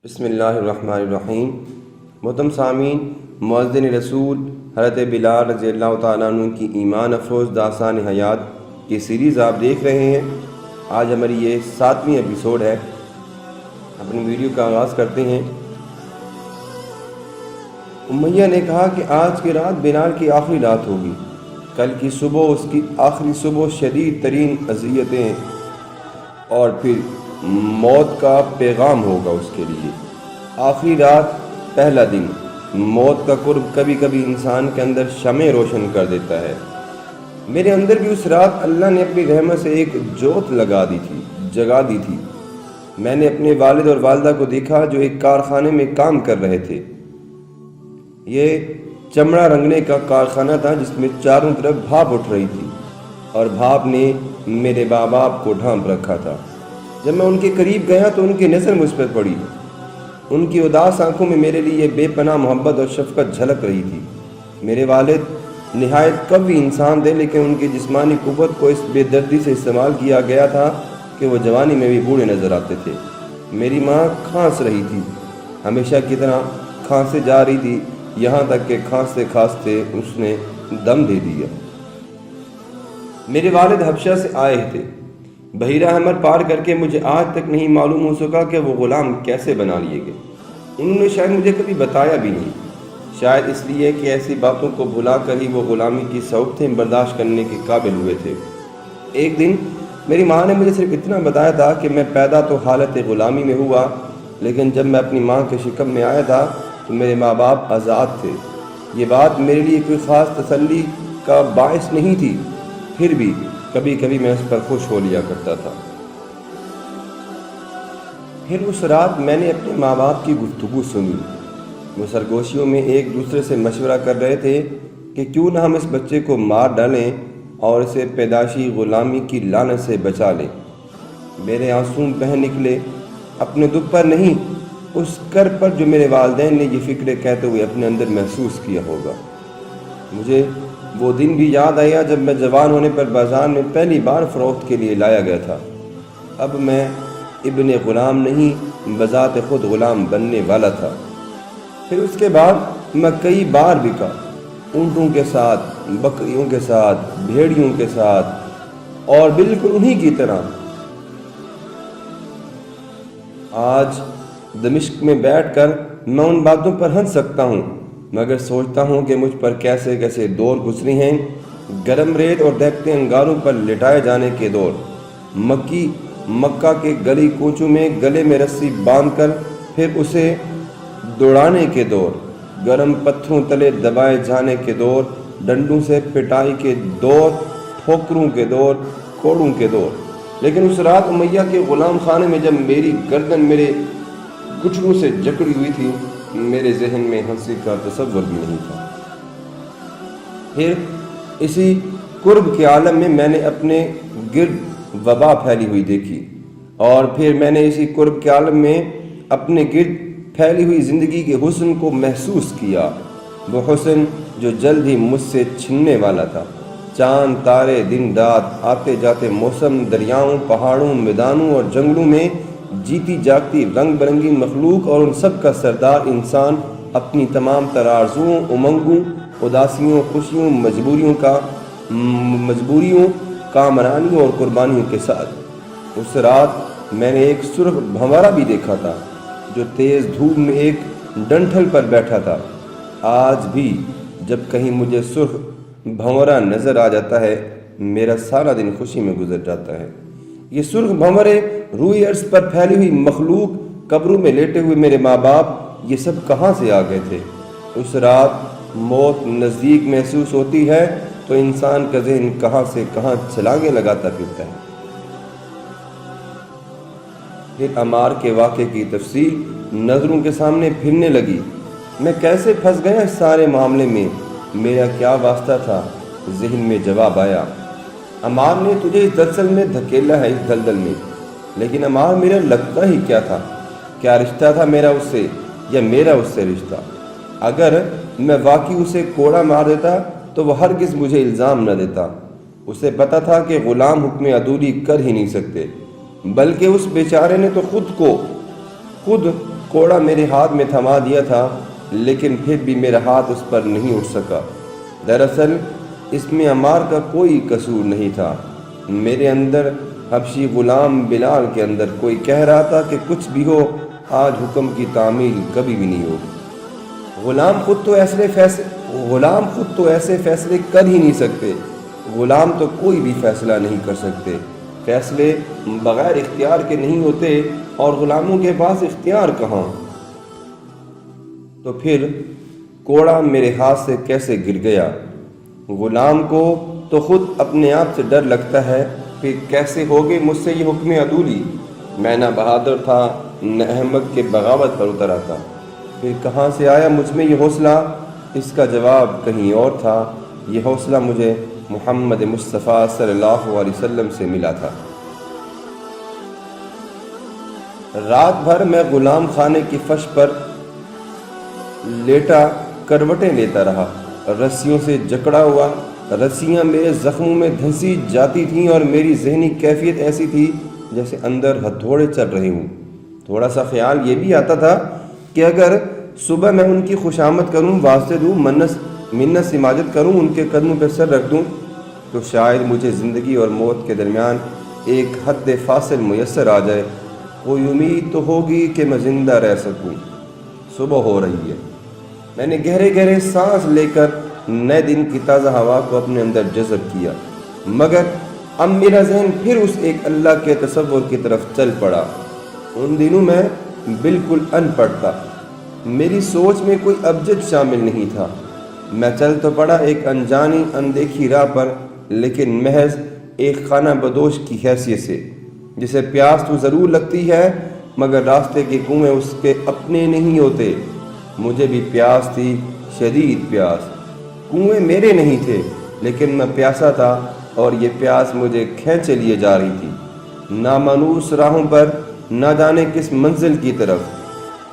بسم اللہ الرحمن الرحیم۔ محترم سامعین، مؤذن رسول حضرت بلال رضی اللہ تعالیٰ عنہ کی ایمان افروز داستان حیات کی سیریز آپ دیکھ رہے ہیں۔ آج ہماری یہ 7ویں ایپیسوڈ ہے۔ اپنی ویڈیو کا آغاز کرتے ہیں۔ امیہ نے کہا کہ آج کی رات بلال کی آخری رات ہوگی، کل کی صبح اس کی آخری صبح، شدید ترین اذیتیں اور پھر موت کا پیغام ہوگا اس کے لیے۔ آخری رات، پہلا دن۔ موت کا قرب کبھی کبھی انسان کے اندر شمع روشن کر دیتا ہے۔ میرے اندر بھی اس رات اللہ نے اپنی رحمت سے ایک جوت جگا دی تھی۔ میں نے اپنے والد اور والدہ کو دیکھا جو ایک کارخانے میں کام کر رہے تھے۔ یہ چمڑا رنگنے کا کارخانہ تھا جس میں چاروں طرف بھاپ اٹھ رہی تھی اور بھاپ نے میرے ماں باپ کو ڈھانپ رکھا تھا۔ جب میں ان کے قریب گیا تو ان کی نظر مجھ پر پڑی۔ ان کی اداس آنکھوں میں میرے لیے بے پناہ محبت اور شفقت جھلک رہی تھی۔ میرے والد نہایت قوی انسان تھے، لیکن ان کی جسمانی قوت کو اس بے دردی سے استعمال کیا گیا تھا کہ وہ جوانی میں بھی بوڑھے نظر آتے تھے۔ میری ماں کھانس رہی تھی، ہمیشہ کی طرح کھانسے جا رہی تھی، یہاں تک کہ کھانستے کھانستے اس نے دم دے دیا۔ میرے والد حبشہ سے آئے تھے۔ بحیرہ احمر پار کر کے مجھے آج تک نہیں معلوم ہو سکا کہ وہ غلام کیسے بنا لیے گئے۔ انہوں نے شاید مجھے کبھی بتایا بھی نہیں، شاید اس لیے کہ ایسی باتوں کو بھلا کر ہی وہ غلامی کی صعوبتیں برداشت کرنے کے قابل ہوئے تھے۔ ایک دن میری ماں نے مجھے صرف اتنا بتایا تھا کہ میں پیدا تو حالت غلامی میں ہوا، لیکن جب میں اپنی ماں کے شکم میں آیا تھا تو میرے ماں باپ آزاد تھے۔ یہ بات میرے لیے کوئی خاص تسلی کا باعث نہیں تھی، پھر بھی کبھی کبھی میں اس پر خوش ہو لیا کرتا تھا۔ پھر اس رات میں نے اپنے ماں باپ کی گفتگو سنی۔ وہ سرگوشیوں میں ایک دوسرے سے مشورہ کر رہے تھے کہ کیوں نہ ہم اس بچے کو مار ڈالیں اور اسے پیدائشی غلامی کی لعنت سے بچا لیں۔ میرے آنسو بہہ نکلے، اپنے دکھ پر نہیں، اس کر پر جو میرے والدین نے یہ فکر کہتے ہوئے اپنے اندر محسوس کیا ہوگا۔ مجھے وہ دن بھی یاد آیا جب میں جوان ہونے پر بازار میں پہلی بار فروخت کے لیے لایا گیا تھا۔ اب میں ابن غلام نہیں، بذات خود غلام بننے والا تھا۔ پھر اس کے بعد میں کئی بار بکا، اونٹوں کے ساتھ، بکریوں کے ساتھ، بھیڑیوں کے ساتھ، اور بالکل انہی کی طرح۔ آج دمشق میں بیٹھ کر میں ان باتوں پر ہنس سکتا ہوں، مگر سوچتا ہوں کہ مجھ پر کیسے کیسے دور گزری ہیں۔ گرم ریت اور دہکتے انگاروں پر لٹائے جانے کے دور، مکہ کے گلی کوچوں میں گلے میں رسی باندھ کر پھر اسے دوڑانے کے دور، گرم پتھروں تلے دبائے جانے کے دور، ڈنڈوں سے پٹائی کے دور، ٹھوکروں کے دور، کوڑوں کے دور۔ لیکن اس رات امیہ کے غلام خانے میں جب میری گردن میرے گھٹنوں سے جکڑی ہوئی تھی، میرے ذہن میں ہنسی کا تصور بھی نہیں تھا۔ پھر اسی قرب کے عالم میں میں نے اپنے گرد وبا پھیلی ہوئی دیکھی، اور پھر میں نے اسی قرب کے عالم میں اپنے گرد پھیلی ہوئی زندگی کے حسن کو محسوس کیا، وہ حسن جو جلد ہی مجھ سے چھننے والا تھا۔ چاند، تارے، دن رات، آتے جاتے موسم، دریاؤں، پہاڑوں، میدانوں اور جنگلوں میں جیتی جاگتی رنگ برنگی مخلوق، اور ان سب کا سردار انسان اپنی تمام تر آرزوؤں، امنگوں، اداسیوں، خوشیوں، مجبوریوں، کامرانیوں اور قربانیوں کے ساتھ۔ اس رات میں نے ایک سرخ بھنورا بھی دیکھا تھا جو تیز دھوپ میں ایک ڈنٹھل پر بیٹھا تھا۔ آج بھی جب کہیں مجھے سرخ بھنورا نظر آ جاتا ہے، میرا سارا دن خوشی میں گزر جاتا ہے۔ یہ سرخ بھنورے، روئی عرض پر پھیلی ہوئی مخلوق، قبروں میں لیٹے ہوئے میرے ماں باپ، یہ سب کہاں سے آ گئے تھے؟ اس رات موت نزدیک محسوس ہوتی ہے تو انسان کا ذہن کہاں سے کہاں چھلانگیں لگاتا پھرتا ہے۔ پھر عمار کے واقعے کی تفصیل نظروں کے سامنے پھرنے لگی۔ میں کیسے پھنس گیا اس سارے معاملے میں؟ میرا کیا واسطہ تھا؟ ذہن میں جواب آیا، عمار نے تجھے اس دلدل میں دھکیلا ہے، اس دلدل میں۔ لیکن عمار میرا لگتا ہی کیا تھا؟ کیا رشتہ تھا میرا اس سے، یا میرا اس سے رشتہ؟ اگر میں واقعی اسے کوڑا مار دیتا تو وہ ہرگز مجھے الزام نہ دیتا۔ اسے پتا تھا کہ غلام حکم عدولی کر ہی نہیں سکتے، بلکہ اس بیچارے نے تو خود کوڑا میرے ہاتھ میں تھما دیا تھا، لیکن پھر بھی میرا ہاتھ اس پر نہیں اٹھ سکا۔ دراصل اس میں عمار کا کوئی قصور نہیں تھا، میرے اندر حبشی غلام بلال کے اندر کوئی کہہ رہا تھا کہ کچھ بھی ہو، آج حکم کی تعمیل کبھی بھی نہیں ہوگی۔ غلام خود تو ایسے فیصلے کر ہی نہیں سکتے، غلام تو کوئی بھی فیصلہ نہیں کر سکتے، فیصلے بغیر اختیار کے نہیں ہوتے، اور غلاموں کے پاس اختیار کہاں؟ تو پھر کوڑا میرے ہاتھ سے کیسے گر گیا؟ غلام کو تو خود اپنے آپ سے ڈر لگتا ہے، پھر کیسے ہوگے مجھ سے یہ حکم عدولی؟ میں نہ بہادر تھا نہ احمق کے بغاوت پر اتر آتا، پھر کہاں سے آیا مجھ میں یہ حوصلہ؟ اس کا جواب کہیں اور تھا، یہ حوصلہ مجھے محمد مصطفیٰ صلی اللہ علیہ وسلم سے ملا تھا۔ رات بھر میں غلام خانے کی فرش پر لیٹا کروٹیں لیتا رہا، رسیوں سے جکڑا ہوا، رسیاں میرے زخموں میں دھنسی جاتی تھیں اور میری ذہنی کیفیت ایسی تھی جیسے اندر ہتھوڑے چل رہے ہوں۔ تھوڑا سا خیال یہ بھی آتا تھا کہ اگر صبح میں ان کی خوشامد کروں، واسطے دوں، منت سماجت کروں، ان کے قدموں پہ سر رکھ دوں، تو شاید مجھے زندگی اور موت کے درمیان ایک حد فاصل میسر آ جائے، کوئی امید تو ہوگی کہ میں زندہ رہ سکوں۔ صبح ہو رہی ہے، میں نے گہرے گہرے سانس لے کر نئے دن کی تازہ ہوا کو اپنے اندر جذب کیا، مگر اب میرا ذہن پھر اس ایک اللہ کے تصور کی طرف چل پڑا۔ ان دنوں میں بالکل ان پڑھ تھا، میری سوچ میں کوئی ابجد شامل نہیں تھا، میں چل تو پڑا ایک انجانی اندیکھی راہ پر، لیکن محض ایک خانہ بدوش کی حیثیت سے، جسے پیاس تو ضرور لگتی ہے مگر راستے کے کنویں اس کے اپنے نہیں ہوتے۔ مجھے بھی پیاس تھی، شدید پیاس، کنویں میرے نہیں تھے لیکن میں پیاسا تھا، اور یہ پیاس مجھے کھینچے لیے جا رہی تھی، نامانوس راہوں پر، نہ جانے کس منزل کی طرف۔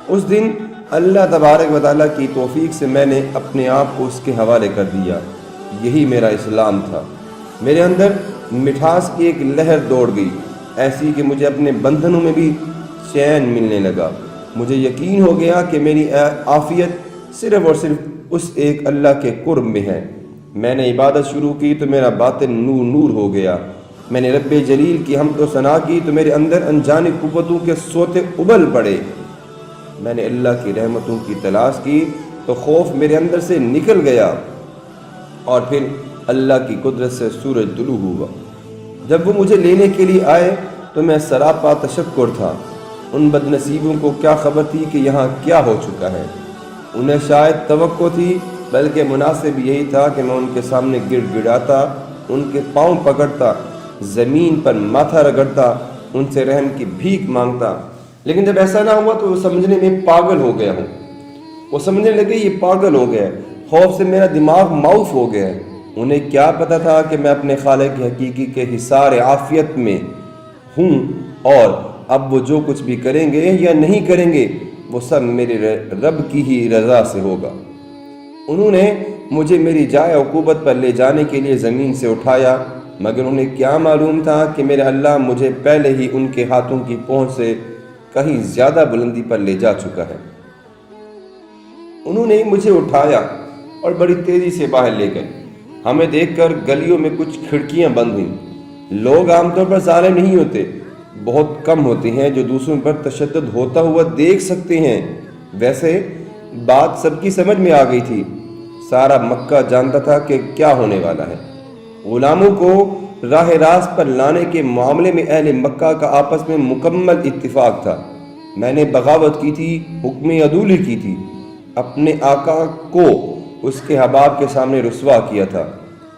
اس دن اللہ تبارک و تعالیٰ کی توفیق سے میں نے اپنے آپ کو اس کے حوالے کر دیا، یہی میرا اسلام تھا۔ میرے اندر مٹھاس کی ایک لہر دوڑ گئی، ایسی کہ مجھے اپنے بندھنوں میں بھی چین ملنے لگا۔ مجھے یقین ہو گیا کہ میری عافیت صرف اور صرف اس ایک اللہ کے قرب میں ہے۔ میں نے عبادت شروع کی تو میرا باطن نور نور ہو گیا، میں نے رب جلیل کی حمد و ثنا کی تو میرے اندر انجانی قوتوں کے سوتے ابل پڑے، میں نے اللہ کی رحمتوں کی تلاش کی تو خوف میرے اندر سے نکل گیا، اور پھر اللہ کی قدرت سے سورج طلوع ہوا۔ جب وہ مجھے لینے کے لیے آئے تو میں سراپا تشکر تھا۔ ان بد نصیبوں کو کیا خبر تھی کہ یہاں کیا ہو چکا ہے؟ انہیں شاید توقع تھی، بلکہ مناسب یہی تھا کہ میں ان کے سامنے گڑ گڑاتا، ان کے پاؤں پکڑتا، زمین پر ماتھا رگڑتا، ان سے رحم کی بھیک مانگتا، لیکن جب ایسا نہ ہوا تو وہ سمجھنے میں پاگل ہو گیا ہوں، وہ سمجھنے لگے یہ پاگل ہو گیا، خوف سے میرا دماغ معاف ہو گیا۔ انہیں کیا پتہ تھا کہ میں اپنے خالق حقیقی کے حصار عافیت میں ہوں، اور اب وہ جو کچھ بھی کریں گے یا نہیں کریں گے وہ سب میرے رب کی ہی رضا سے ہوگا۔ انہوں نے مجھے میری جائے عقوبت پر لے جانے کے لیے زمین سے اٹھایا، مگر انہیں کیا معلوم تھا کہ میرا اللہ مجھے پہلے ہی ان کے ہاتھوں کی پہنچ سے کہیں زیادہ بلندی پر لے جا چکا ہے۔ انہوں نے مجھے اٹھایا اور بڑی تیزی سے باہر لے گئے۔ ہمیں دیکھ کر گلیوں میں کچھ کھڑکیاں بند ہوئیں۔ لوگ عام طور پر ظالم نہیں ہوتے، بہت کم ہوتے ہیں جو دوسروں پر تشدد ہوتا ہوا دیکھ سکتے ہیں۔ ویسے بات سب کی سمجھ میں آ گئی تھی، سارا مکہ جانتا تھا کہ کیا ہونے والا ہے۔ غلاموں کو راہ راست پر لانے کے معاملے میں اہل مکہ کا آپس میں مکمل اتفاق تھا۔ میں نے بغاوت کی تھی، حکم عدولی کی تھی، اپنے آقا کو اس کے احباب کے سامنے رسوا کیا تھا،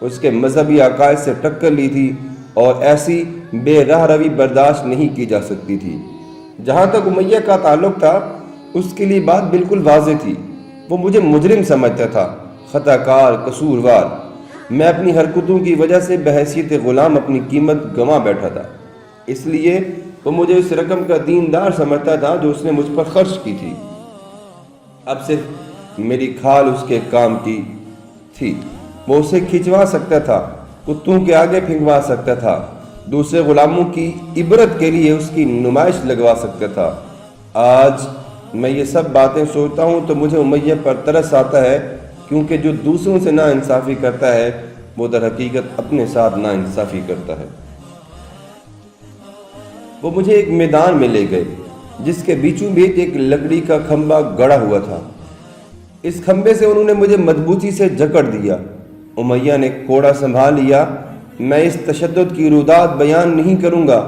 اس کے مذہبی عقائد سے ٹکر لی تھی، اور ایسی بے راہ روی برداشت نہیں کی جا سکتی تھی۔ جہاں تک امیہ کا تعلق تھا اس کے لیے بات بالکل واضح تھی، وہ مجھے مجرم سمجھتا تھا، خطا کار، قصوروار۔ میں اپنی حرکتوں کی وجہ سے بحیثیت غلام اپنی قیمت گنوا بیٹھا تھا، اس لیے وہ مجھے اس رقم کا دیندار سمجھتا تھا جو اس نے مجھ پر خرچ کی تھی۔ اب صرف میری کھال اس کے کام کی تھی، وہ اسے کھنچوا سکتا تھا، کتوں کے آگے پھینکوا سکتا تھا، دوسرے غلاموں کی عبرت کے لیے اس کی نمائش لگوا سکتا تھا۔ آج میں یہ سب باتیں سوچتا ہوں تو مجھے امیہ پر ترس آتا ہے، کیونکہ جو دوسروں سے ناانصافی کرتا ہے وہ در حقیقت اپنے ساتھ ناانصافی کرتا ہے۔ وہ مجھے ایک میدان میں لے گئے جس کے بیچوں بیچ ایک لکڑی کا کھمبا گڑا ہوا تھا۔ اس کھمبے سے انہوں نے مجھے مضبوطی سے جکڑ دیا۔ امیہ نے کوڑا سنبھال لیا۔ میں اس تشدد کی رودات بیان نہیں کروں گا،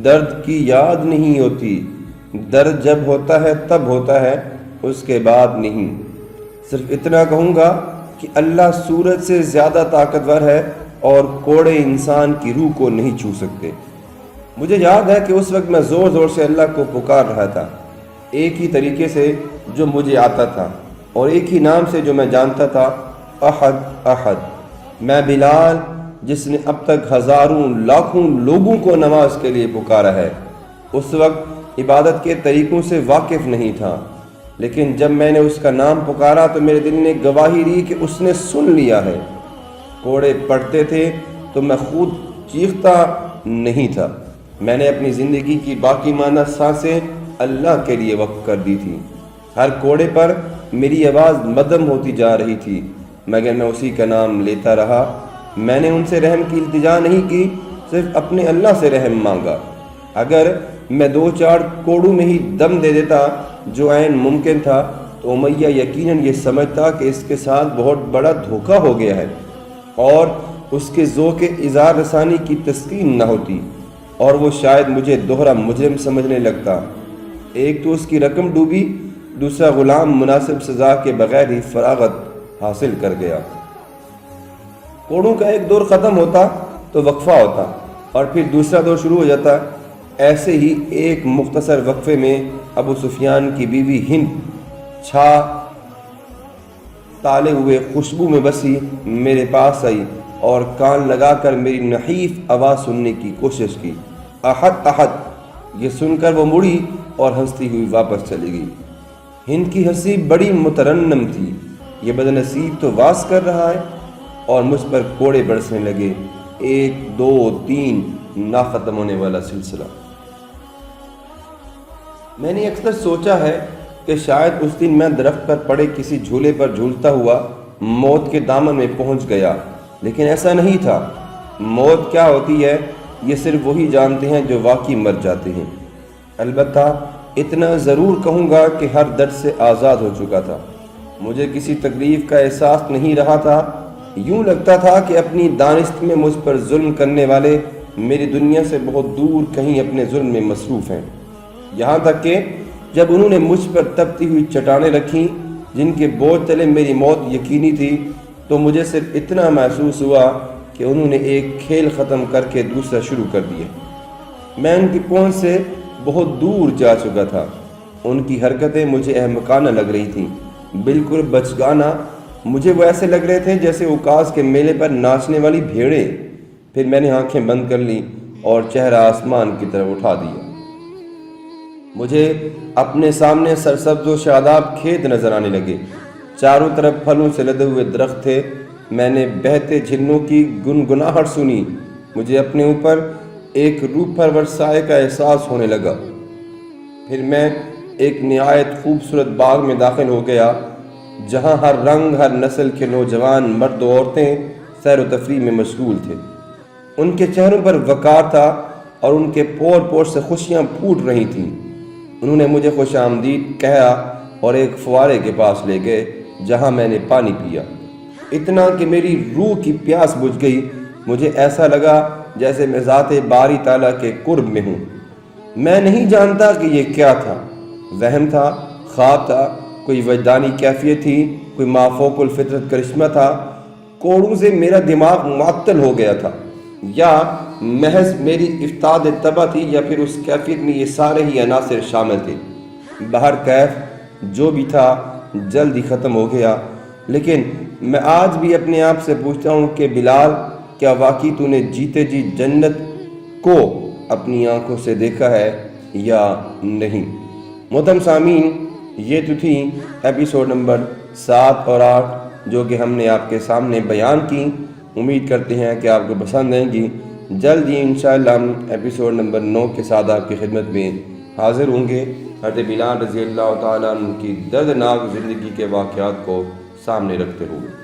درد کی یاد نہیں ہوتی، درد جب ہوتا ہے تب ہوتا ہے، اس کے بعد نہیں۔ صرف اتنا کہوں گا کہ اللہ سورج سے زیادہ طاقتور ہے اور کوڑے انسان کی روح کو نہیں چھو سکتے۔ مجھے یاد ہے کہ اس وقت میں زور زور سے اللہ کو پکار رہا تھا، ایک ہی طریقے سے جو مجھے آتا تھا اور ایک ہی نام سے جو میں جانتا تھا، احد احد۔ میں بلال، جس نے اب تک ہزاروں لاکھوں لوگوں کو نماز کے لیے پکارا ہے، اس وقت عبادت کے طریقوں سے واقف نہیں تھا، لیکن جب میں نے اس کا نام پکارا تو میرے دل نے گواہی دی کہ اس نے سن لیا ہے۔ کوڑے پڑتے تھے تو میں خود چیختا نہیں تھا۔ میں نے اپنی زندگی کی باقی ماندہ سانسیں اللہ کے لیے وقف کر دی تھی۔ ہر کوڑے پر میری آواز مدھم ہوتی جا رہی تھی، مگر میں اسی کا نام لیتا رہا۔ میں نے ان سے رحم کی التجا نہیں کی، صرف اپنے اللہ سے رحم مانگا۔ اگر میں 2-4 کوڑوں میں ہی دم دے دیتا، جو عین ممکن تھا، تو امیہ یقیناً یہ سمجھتا کہ اس کے ساتھ بہت بڑا دھوکہ ہو گیا ہے اور اس کے ذوق اظہار رسانی کی تسکین نہ ہوتی، اور وہ شاید مجھے دوہرا مجرم سمجھنے لگتا۔ ایک تو اس کی رقم ڈوبی، دوسرا غلام مناسب سزا کے بغیر ہی فراغت حاصل کر گیا۔ کوڑوں کا ایک دور ختم ہوتا تو وقفہ ہوتا اور پھر دوسرا دور شروع ہو جاتا۔ ایسے ہی ایک مختصر وقفے میں ابو سفیان کی بیوی ہند چھا تالے ہوئے خوشبو میں بسی میرے پاس آئی اور کان لگا کر میری نحیف آواز سننے کی کوشش کی۔ احد احد، یہ سن کر وہ مڑی اور ہنستی ہوئی واپس چلی گئی۔ ہند کی ہنسی بڑی مترنم تھی، یہ بدنصیب تو واز کر رہا ہے، اور مجھ پر کوڑے برسنے لگے، 1 2 3 نہ ختم ہونے والا سلسلہ۔ میں نے اکثر سوچا ہے کہ شاید اس دن میں درخت پر پڑے کسی جھولے پر جھولتا ہوا موت کے دامن میں پہنچ گیا، لیکن ایسا نہیں تھا۔ موت کیا ہوتی ہے یہ صرف وہی جانتے ہیں جو واقعی مر جاتے ہیں۔ البتہ اتنا ضرور کہوں گا کہ ہر درد سے آزاد ہو چکا تھا۔ مجھے کسی تکلیف کا احساس نہیں رہا تھا، یوں لگتا تھا کہ اپنی دانست میں مجھ پر ظلم کرنے والے میری دنیا سے بہت دور کہیں اپنے ظلم میں مصروف ہیں، یہاں تک کہ جب انہوں نے مجھ پر تپتی ہوئی چٹانیں رکھیں جن کے بوجھ تلے میری موت یقینی تھی، تو مجھے صرف اتنا محسوس ہوا کہ انہوں نے ایک کھیل ختم کر کے دوسرا شروع کر دیا۔ میں ان کی پہنچ سے بہت دور جا چکا تھا۔ ان کی حرکتیں مجھے احمقانہ لگ رہی تھیں، بالکل بچگانہ۔ مجھے وہ ایسے لگ رہے تھے جیسے اوکاس کے میلے پر ناچنے والی بھیڑیں۔ پھر میں نے آنکھیں بند کر لیں اور چہرہ آسمان کی طرف اٹھا دیا۔ مجھے اپنے سامنے سرسبز و شاداب کھیت نظر آنے لگے، چاروں طرف پھلوں سے لدے ہوئے درخت تھے۔ میں نے بہتے جھرنوں کی گنگناہٹ سنی۔ مجھے اپنے اوپر ایک روح پرور سائے کا احساس ہونے لگا۔ پھر میں ایک نہایت خوبصورت باغ میں داخل ہو گیا، جہاں ہر رنگ ہر نسل کے نوجوان مرد و عورتیں سیر و تفریح میں مشغول تھے۔ ان کے چہروں پر وقار تھا اور ان کے پور پور سے خوشیاں پھوٹ رہی تھیں۔ انہوں نے مجھے خوش آمدید کہا اور ایک فوارے کے پاس لے گئے جہاں میں نے پانی پیا، اتنا کہ میری روح کی پیاس بجھ گئی۔ مجھے ایسا لگا جیسے میں ذات باری تعالیٰ کے قرب میں ہوں۔ میں نہیں جانتا کہ یہ کیا تھا، وہم تھا، خواب تھا، کوئی وجدانی کیفیت تھی، کوئی مافوق الفطرت کرشمہ تھا۔ کوڑوں سے میرا دماغ معطل ہو گیا تھا، یا محض میری افتاد طبع تھی، یا پھر اس کیفیت میں یہ سارے ہی عناصر شامل تھے۔ بہر کیف جو بھی تھا جلد ہی ختم ہو گیا، لیکن میں آج بھی اپنے آپ سے پوچھتا ہوں کہ بلال، کیا واقعی تو نے جیتے جی جنت کو اپنی آنکھوں سے دیکھا ہے یا نہیں؟ محترم سامعین، یہ تو تھی ایپیسوڈ نمبر 7 اور 8 جو کہ ہم نے آپ کے سامنے بیان کی۔ امید کرتے ہیں کہ آپ کو پسند آئیں گی۔ جلد ہی انشاءاللہ ہم ایپیسوڈ نمبر 9 کے ساتھ آپ کی خدمت میں حاضر ہوں گے حضرت بلال رضی اللہ تعالیٰ عنہ کی دردناک زندگی کے واقعات کو سامنے رکھتے ہوئے۔